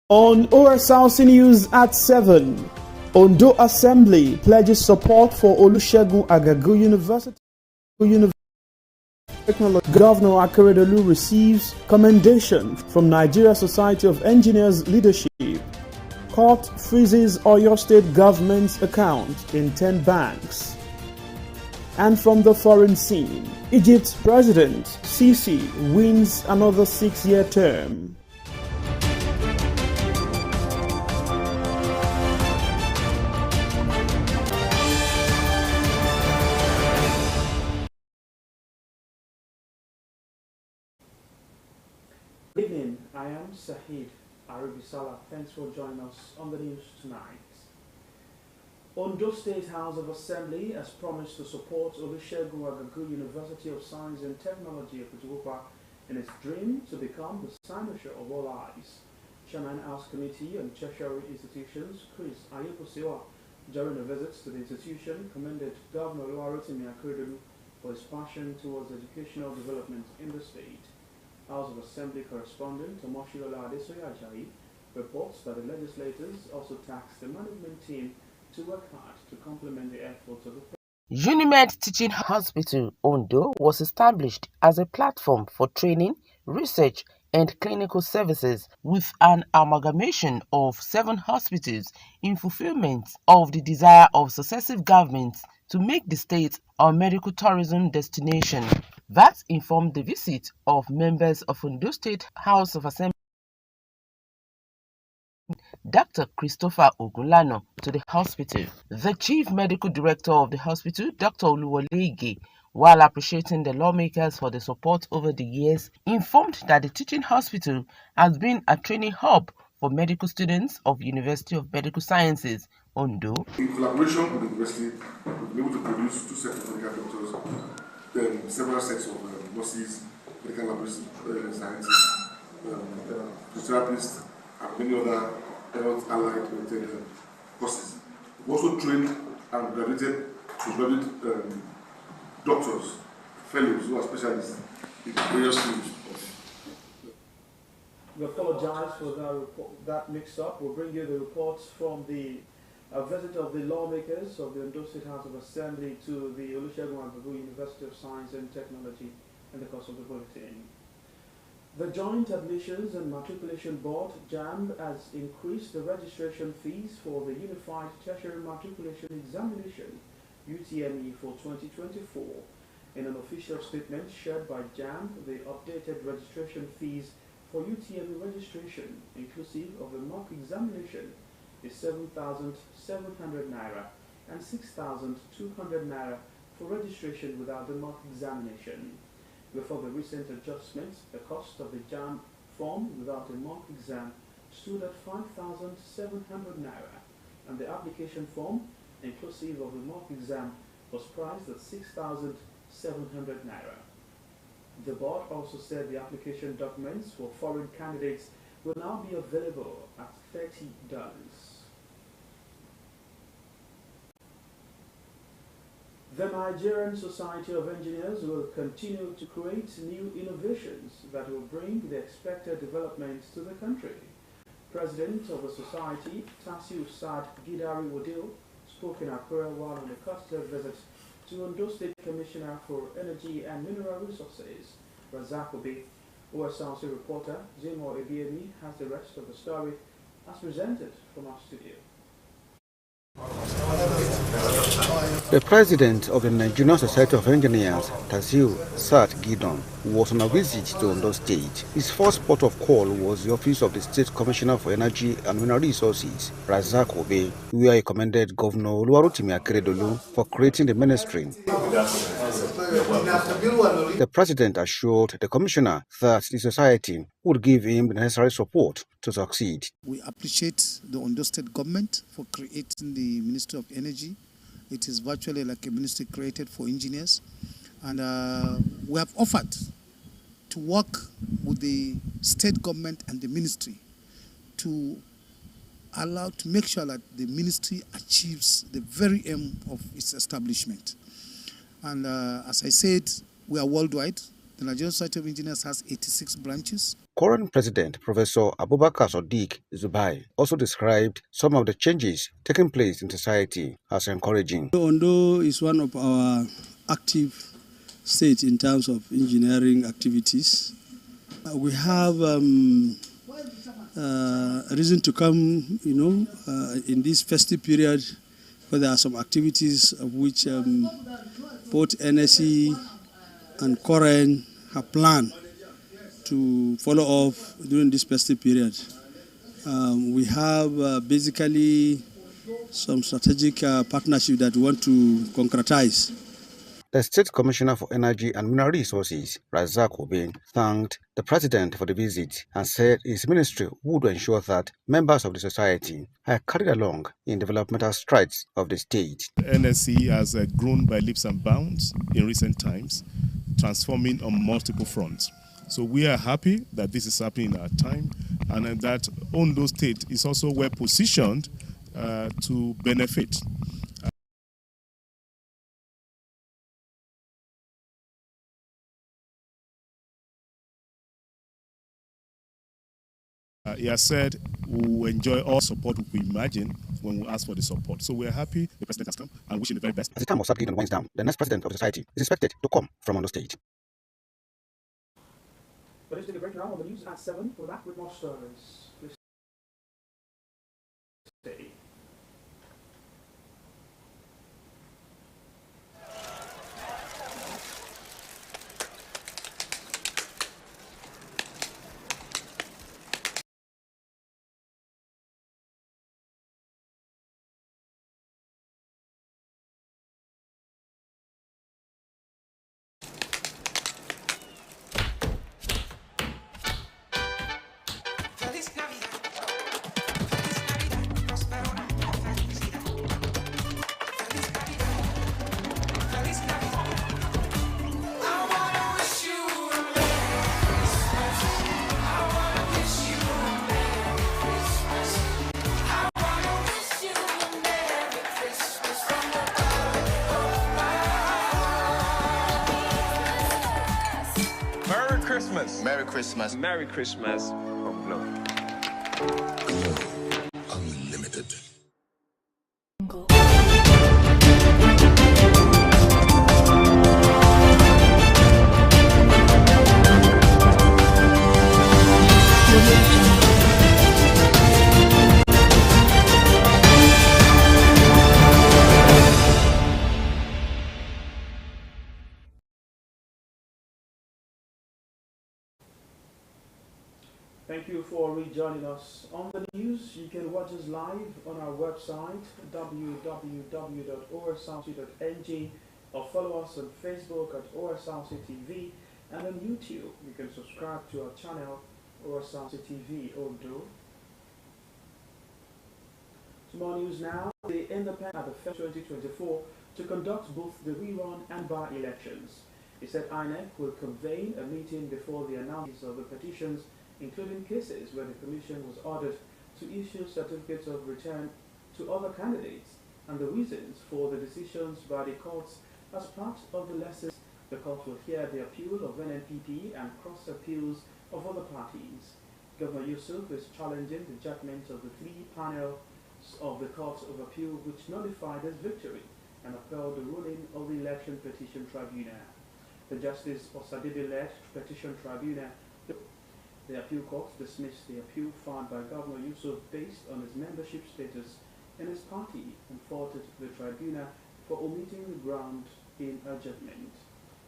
On Osrc News at 7, Ondo Assembly pledges support for Olusegun Agagu University. Governor Akeredolu receives commendation from Nigeria Society of Engineers leadership. Court freezes Oyo State government's account in 10 banks. And from the foreign scene, Egypt's President Sisi wins another 6-year term. Good evening, I am Sahid Arabisala. Thanks for joining us on the news tonight. Ondo State House of Assembly has promised to support Olusegun Agagu University of Science and Technology of Ojukwu in its dream to become the cynosure of all eyes. Chairman House Committee on Tertiary Institutions, Chris Ayeposiwa, during a visit to the institution, commended Governor Oluwarotimi Akeredolu for his passion towards educational development in the state. House of Assembly correspondent Omoshilola Adesoya Ajayi reports that the legislators also tasked the management team to work hard to complement the efforts of the Unimed Teaching Hospital Ondo was established as a platform for training, research and clinical services with an amalgamation of 7 hospitals in fulfillment of the desire of successive governments to make the state a medical tourism destination. That informed the visit of members of Ondo State House of Assembly Dr. Christopher Ogunlano to the hospital. The Chief Medical Director of the hospital, Dr. Oluwole Ige, while appreciating the lawmakers for the support over the years, informed that the teaching hospital has been a training hub for medical students of University of Medical Sciences, Ondo. In collaboration with the university, we've been able to produce 2 sets of medical doctors, then several sets of nurses, medical laboratory scientists, physiotherapists, and many other health allied related courses. We've also trained and graduated doctors, fellows who are specialists in various fields. We apologize for that mix-up. We'll bring you the reports from the visit of the lawmakers of the Ondo State House of Assembly to the Olusegun Agagu University of Science and Technology in the course of the bulletin. The Joint Admissions and Matriculation Board, JAMB, has increased the registration fees for the Unified Tertiary Matriculation Examination, UTME, for 2024. In an official statement shared by JAMB, the updated registration fees for UTME registration, inclusive of the mock examination, is 7,700 Naira and 6,200 Naira for registration without the mock examination. Before the recent adjustments, the cost of the JAMB form without a mock exam stood at 5,700 Naira, and the application form, inclusive of the mock exam, was priced at 6,700 Naira. The board also said the application documents for foreign candidates will now be available at $30. The Nigerian Society of Engineers will continue to create new innovations that will bring the expected developments to the country. President of the society, Tasiu Sad Gidari Wodil, spoke in Accra while on a courtesy visit to Ondo State Commissioner for Energy and Mineral Resources, Razak Obi. Osrc reporter Zemo Ebiemi has the rest of the story as presented from our studio. The president of the Nigerian Society of Engineers, Tasiu Sat Gidon, was on a visit to Ondo State. His first port of call was the office of the State Commissioner for Energy and Mineral Resources, Razak Obe, where he commended Governor Oluwarotimi Akeredolu for creating the ministry. The president assured the commissioner that the society would give him the necessary support to succeed. We appreciate the Ondo State government for creating the Ministry of Energy. It is virtually like a ministry created for engineers. And we have offered to work with the state government and the ministry to make sure that the ministry achieves the very aim of its establishment. And as I said, we are worldwide. The Nigerian Society of Engineers has 86 branches. Current President Professor Abubakar Sadiq Zubai also described some of the changes taking place in society as encouraging. Ondo is one of our active states in terms of engineering activities. We have a reason to come, in this festive period, where there are some activities of which both NSE and Koren have planned to follow up during this festive period. We have basically some strategic partnership that we want to concretize. The State Commissioner for Energy and Mineral Resources, Razak Obin, thanked the President for the visit and said his ministry would ensure that members of the society are carried along in developmental strides of the state. NSC has grown by leaps and bounds in recent times, transforming on multiple fronts. So we are happy that this is happening in our time, and that Ondo State is also well positioned to benefit. He has said we will enjoy all support we imagine when we ask for the support. So we are happy the President has come and wishing the very best. As the time of Sadgidon winds down, the next President of the society is expected to come from Ondo State. But let's take a break now on the news at 7. We're back with more stories. Please stay. Christmas. Merry Christmas. Merry Christmas from Glow. Unlimited. Thank you for rejoining us. On the news, you can watch us live on our website www.osrc.ng or follow us on Facebook at Osrc TV, and on YouTube you can subscribe to our channel Osrc TV Ondo. Some more news now. The Independent at the Fed 2024 to conduct both the rerun and by-elections. It said INEC will convene a meeting before the analysis of the petitions, including cases where the Commission was ordered to issue certificates of return to other candidates and the reasons for the decisions by the courts. As part of the lessons, the court will hear the appeal of NNPP and cross-appeals of other parties. Governor Yusuf is challenging the judgment of the 3 panels of the Court of Appeal which nullified his victory and upheld the ruling of the Election Petition Tribunal. The Justice Osadibe-led Petition Tribunal, the appeal court dismissed the appeal filed by Governor Yusuf based on his membership status in his party and faulted the tribunal for omitting the ground in a judgment.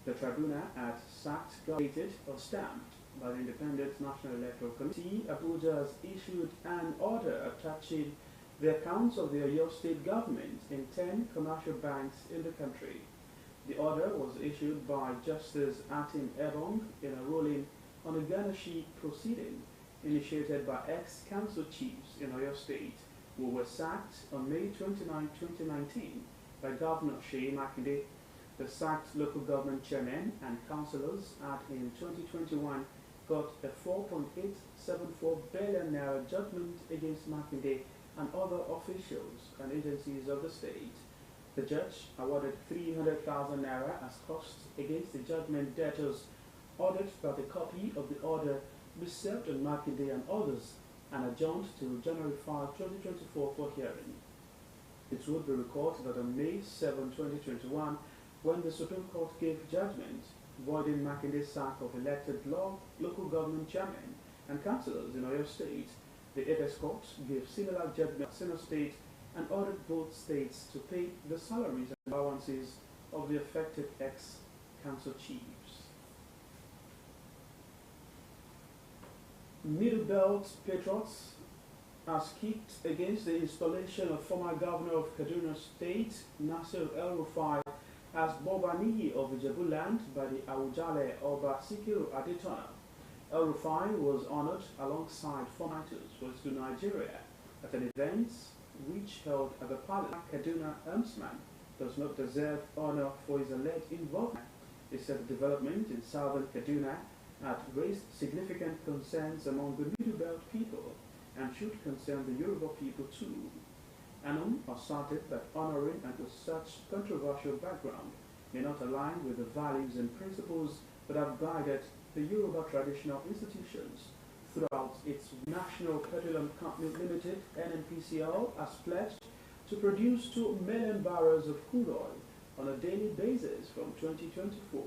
The tribunal had sacked, dated or stamped by the Independent National Electoral Committee. Abuja has issued an order attaching the accounts of the Oyo State government in 10 commercial banks in the country. The order was issued by Justice Atim Ebong in a ruling on a garnishee proceeding initiated by ex-council chiefs in Oyo State who were sacked on May 29, 2019 by Governor Seyi Makinde. The sacked local government chairmen and councillors had in 2021 got a 4.874 billion naira judgment against Makinde and other officials and agencies of the state. The judge awarded 300,000 naira as costs against the judgment debtors ordered that a copy of the order be served on Makinde and others and adjourned till January 5, 2024 for hearing. It would be recorded that on May 7, 2021, when the Supreme Court gave judgment voiding Makinde's sack of elected local government chairmen and councillors in Oyo State, the Apex Court gave similar judgment in Seno State and ordered both states to pay the salaries and allowances of the affected ex-council chiefs. Middle Belt Patriots has kicked against the installation of former governor of Kaduna State, Nasir El-Rufai, as Bobani of Ijebu land by the Awujale Oba Sikiru Adetona. El-Rufai was honored alongside former visitors to Nigeria at an event which held at the palace. Kaduna helmsman does not deserve honor for his alleged involvement. He said the development in southern Kaduna had raised significant concerns among the Middle Belt people and should concern the Yoruba people too. Anum asserted that honoring and with such controversial background may not align with the values and principles that have guided the Yoruba traditional institutions throughout. Its National Petroleum Company Limited, NNPCL, has pledged to produce 2 million barrels of crude oil on a daily basis from 2024.